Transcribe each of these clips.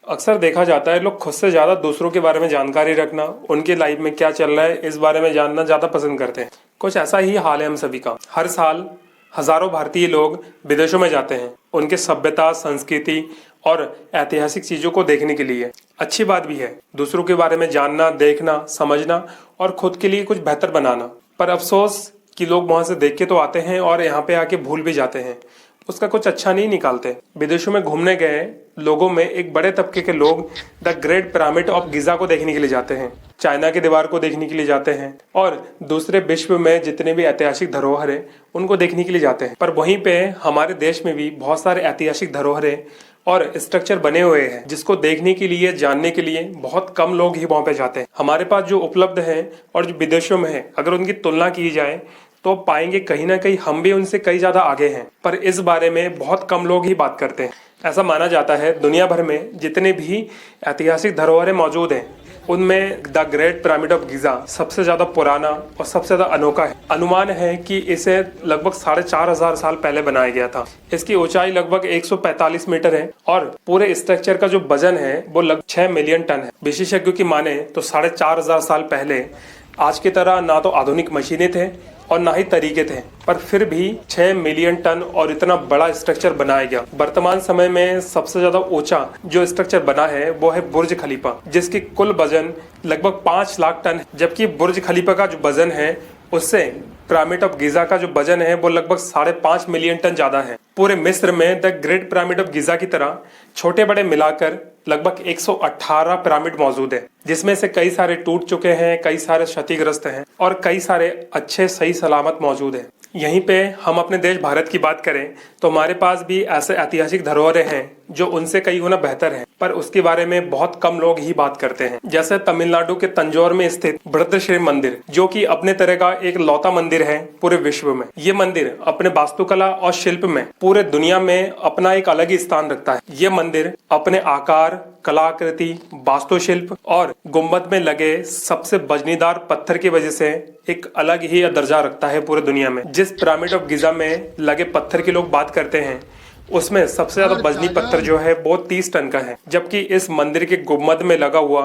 अक्सर देखा जाता है लोग खुद से ज्यादा दूसरों के बारे में जानकारी रखना, उनके लाइफ में क्या चल रहा है इस बारे में जानना ज्यादा पसंद करते हैं। कुछ ऐसा ही हाल है हम सभी का। हर साल हजारों भारतीय लोग विदेशों में जाते हैं उनके सभ्यता, संस्कृति और ऐतिहासिक चीजों को देखने के लिए। अच्छी बात भी है दूसरों के बारे में जानना, देखना, समझना और खुद के लिए कुछ बेहतर बनाना। पर अफसोस कि लोग वहां से देख के तो आते हैं और यहाँ पे आके भूल भी जाते हैं, उसका कुछ अच्छा नहीं निकालते। विदेशों में घूमने गए लोगों में एक बड़े तबके के लोग द ग्रेट पिरामिड ऑफ गिजा को देखने के लिए जाते हैं, चाइना की दीवार को देखने के लिए जाते हैं और दूसरे विश्व में जितने भी ऐतिहासिक धरोहर है उनको देखने के लिए जाते हैं। पर वहीं पे हमारे देश में भी बहुत सारे ऐतिहासिक धरोहर और स्ट्रक्चर बने हुए हैं जिसको देखने के लिए, जानने के लिए बहुत कम लोग ही वहां पे जाते हैं। हमारे पास जो उपलब्ध है और जो विदेशों में है, अगर उनकी तुलना की जाए तो पाएंगे कहीं ना कहीं हम भी उनसे कई ज्यादा आगे हैं। पर इस बारे में बहुत कम लोग ही बात करते हैं। ऐसा माना जाता है दुनिया भर में जितने भी ऐतिहासिक धरोहरें मौजूद हैं उनमें द ग्रेट पिरामिड ऑफ गिजा सबसे ज्यादा पुराना और सबसे ज्यादा अनोखा है। अनुमान है कि इसे लगभग 4,500 साल पहले बनाया गया था। इसकी ऊंचाई लगभग 145 मीटर है और पूरे स्ट्रक्चर का जो वजन है वो लगभग 6 मिलियन टन है। विशेषज्ञों की माने तो 4,500 साल पहले आज की तरह ना तो आधुनिक मशीनें थे और ना ही तरीके थे, पर फिर भी 6 मिलियन टन और इतना बड़ा स्ट्रक्चर बनाया गया। वर्तमान समय में सबसे ज्यादा ऊंचा जो स्ट्रक्चर बना है वो है बुर्ज खलीफा, जिसकी कुल वजन लगभग 5 लाख टन है। जबकि बुर्ज खलीफा का जो वजन है उससे पिरामिड ऑफ गिजा का जो वजन है वो लगभग 5.5 मिलियन टन ज्यादा है। पूरे मिस्र में द ग्रेट पिरामिड ऑफ गिजा की तरह छोटे बड़े मिलाकर लगभग 118 पिरामिड मौजूद है, जिसमें से कई सारे टूट चुके हैं, कई सारे क्षतिग्रस्त हैं और कई सारे अच्छे सही सलामत मौजूद हैं। यहीं पे हम अपने देश भारत की बात करें तो हमारे पास भी ऐसे ऐतिहासिक धरोहरें हैं जो उनसे कई गुना बेहतर है, पर उसके बारे में बहुत कम लोग ही बात करते हैं। जैसे तमिलनाडु के तंजौर में स्थित बृहदीश्वरर मंदिर, जो कि अपने तरह का एक लौता मंदिर है पूरे विश्व में। ये मंदिर अपने वास्तुकला और शिल्प में पूरे दुनिया में अपना एक अलग ही स्थान रखता है। ये मंदिर अपने आकार, कलाकृति, वास्तुशिल्प और गुंबद में लगे सबसे वजनीदार पत्थर की वजह से एक अलग ही दर्जा रखता है पूरे दुनिया में। जिस पिरामिड ऑफ गिजा में लगे पत्थर की लोग बात करते हैं उसमें सबसे ज्यादा वजनी पत्थर जो है वो 30 टन का है, जबकि इस मंदिर के गुंबद में लगा हुआ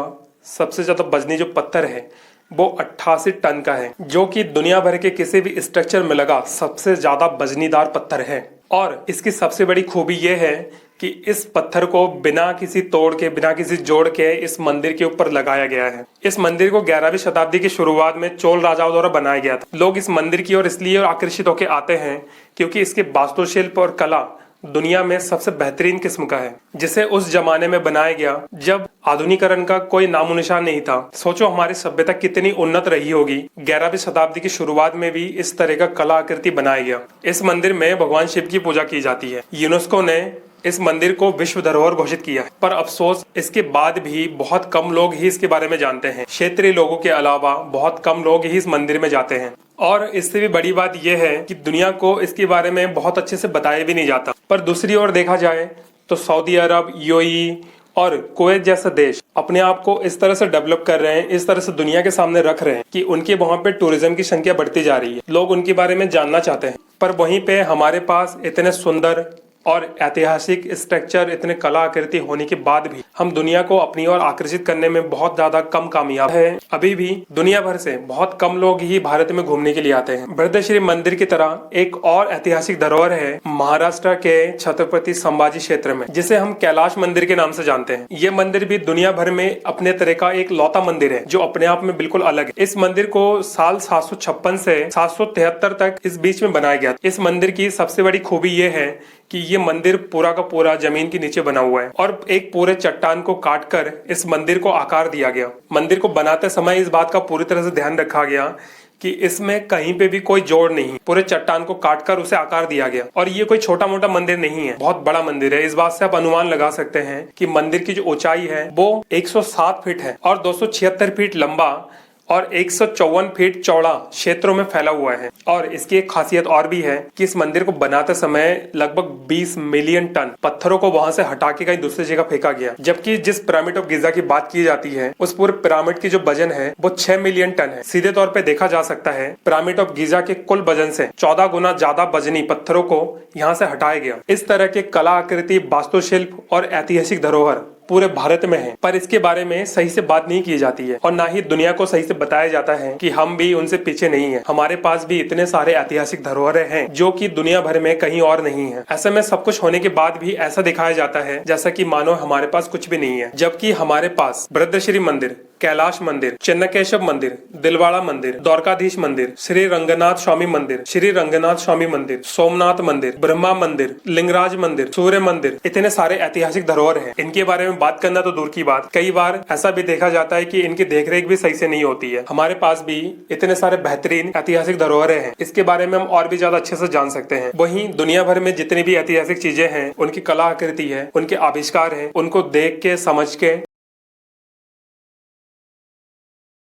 सबसे ज्यादा वजनी जो पत्थर है वो 88 टन का है, जो कि दुनिया भर के किसी भी स्ट्रक्चर में लगा सबसे ज्यादा वजनीदार पत्थर है। और इसकी सबसे बड़ी खूबी यह है कि इस पत्थर को बिना किसी तोड़ के, बिना किसी जोड़ के इस मंदिर के ऊपर लगाया गया है। इस मंदिर को 11वीं शताब्दी की शुरुआत में चोल राजाओं द्वारा बनाया गया था। लोग इस मंदिर की ओर इसलिए आकर्षित होकर आते हैं क्योंकि इसके वास्तुशिल्प और कला दुनिया में सबसे बेहतरीन किस्म का है, जिसे उस जमाने में बनाया गया जब आधुनिकरण का कोई नामो निशान नहीं था। सोचो हमारी सभ्यता कितनी उन्नत रही होगी। 11वीं शताब्दी की शुरुआत में भी इस तरह का कला आकृति बनाया गया। इस मंदिर में भगवान शिव की पूजा की जाती है। यूनेस्को ने इस मंदिर को विश्व धरोहर घोषित किया है, पर अफसोस इसके बाद भी बहुत कम लोग ही इसके बारे में जानते हैं। क्षेत्रीय लोगों के अलावा बहुत कम लोग ही इस मंदिर में जाते हैं और इससे भी बड़ी बात यह है कि दुनिया को इसके बारे में बहुत अच्छे से बताया भी नहीं जाता। पर दूसरी ओर देखा जाए तो सऊदी अरब, यूएई और कुवैत जैसे देश अपने आप को इस तरह से डेवलप कर रहे हैं, इस तरह से दुनिया के सामने रख रहे हैं कि उनके वहां पे टूरिज्म की संख्या बढ़ती जा रही है। लोग उनके बारे में जानना चाहते हैं, पर वहीं पे हमारे पास इतने सुंदर और ऐतिहासिक स्ट्रक्चर, इतने कला आकृति होने के बाद भी हम दुनिया को अपनी ओर आकर्षित करने में बहुत ज्यादा कम कामयाब है। अभी भी दुनिया भर से बहुत कम लोग ही भारत में घूमने के लिए आते हैं। बृहदीश्वरर मंदिर की तरह एक और ऐतिहासिक धरोहर है महाराष्ट्र के छत्रपति संभाजी क्षेत्र में, जिसे हम कैलाश मंदिर के नाम से जानते हैं। ये मंदिर भी दुनिया भर में अपने तरह का एक लौता मंदिर है जो अपने आप में बिल्कुल अलग है। इस मंदिर को साल 756 से 773 तक इस बीच में बनाया गया। इस मंदिर की सबसे बड़ी खूबी ये है कि ये मंदिर पूरा का पूरा जमीन के नीचे बना हुआ है और एक पूरे चट्टान को काटकर इस मंदिर को आकार दिया गया। मंदिर को बनाते समय इस बात का पूरी तरह से ध्यान रखा गया कि इसमें कहीं पे भी कोई जोड़ नहीं, पूरे चट्टान को काटकर उसे आकार दिया गया। और ये कोई छोटा मोटा मंदिर नहीं है, बहुत बड़ा मंदिर है। इस बात से आप अनुमान लगा सकते हैं कि मंदिर की जो ऊंचाई है वो 107 फीट है और 276 फीट लंबा और 154 फीट चौड़ा क्षेत्रों में फैला हुआ है। और इसकी एक खासियत और भी है कि इस मंदिर को बनाते समय लगभग 20 मिलियन टन पत्थरों को वहां से हटा के कहीं दूसरी जगह फेंका गया, जबकि जिस पिरामिड ऑफ गिजा की बात की जाती है उस पूरे पिरामिड की जो वजन है वो 6 मिलियन टन है। सीधे तौर पे देखा जा सकता है पिरामिड ऑफ गिजा के कुल वजन से 14 गुना ज्यादा वजनी पत्थरों को यहाँ से हटाया गया। इस तरह के कला आकृति, वास्तुशिल्प और ऐतिहासिक धरोहर पूरे भारत में है, पर इसके बारे में सही से बात नहीं की जाती है और ना ही दुनिया को सही से बताया जाता है कि हम भी उनसे पीछे नहीं है। हमारे पास भी इतने सारे ऐतिहासिक धरोहरें हैं जो कि दुनिया भर में कहीं और नहीं है। ऐसे में सब कुछ होने के बाद भी ऐसा दिखाया जाता है जैसा कि मानो हमारे पास कुछ भी नहीं है, जबकि हमारे पास बृहदश्री मंदिर, कैलाश मंदिर, चन्नकेशव मंदिर, दिलवाड़ा मंदिर, द्वारकाधीश मंदिर, श्री रंगनाथ स्वामी मंदिर, श्री रंगनाथ स्वामी मंदिर, सोमनाथ मंदिर, ब्रह्मा मंदिर, लिंगराज मंदिर, सूर्य मंदिर, इतने सारे ऐतिहासिक धरोहर हैं। इनके बारे में बात करना तो दूर की बात, कई बार ऐसा भी देखा जाता है कि इनकी देखरेख भी सही से नहीं होती है। हमारे पास भी इतने सारे बेहतरीन ऐतिहासिक धरोहरें हैं, इसके बारे में हम और भी ज्यादा अच्छे से जान सकते हैं। वहीं दुनिया भर में जितनी भी ऐतिहासिक चीजें हैं, उनकी कला आकृति है, उनके आविष्कार है, उनको देख के समझ के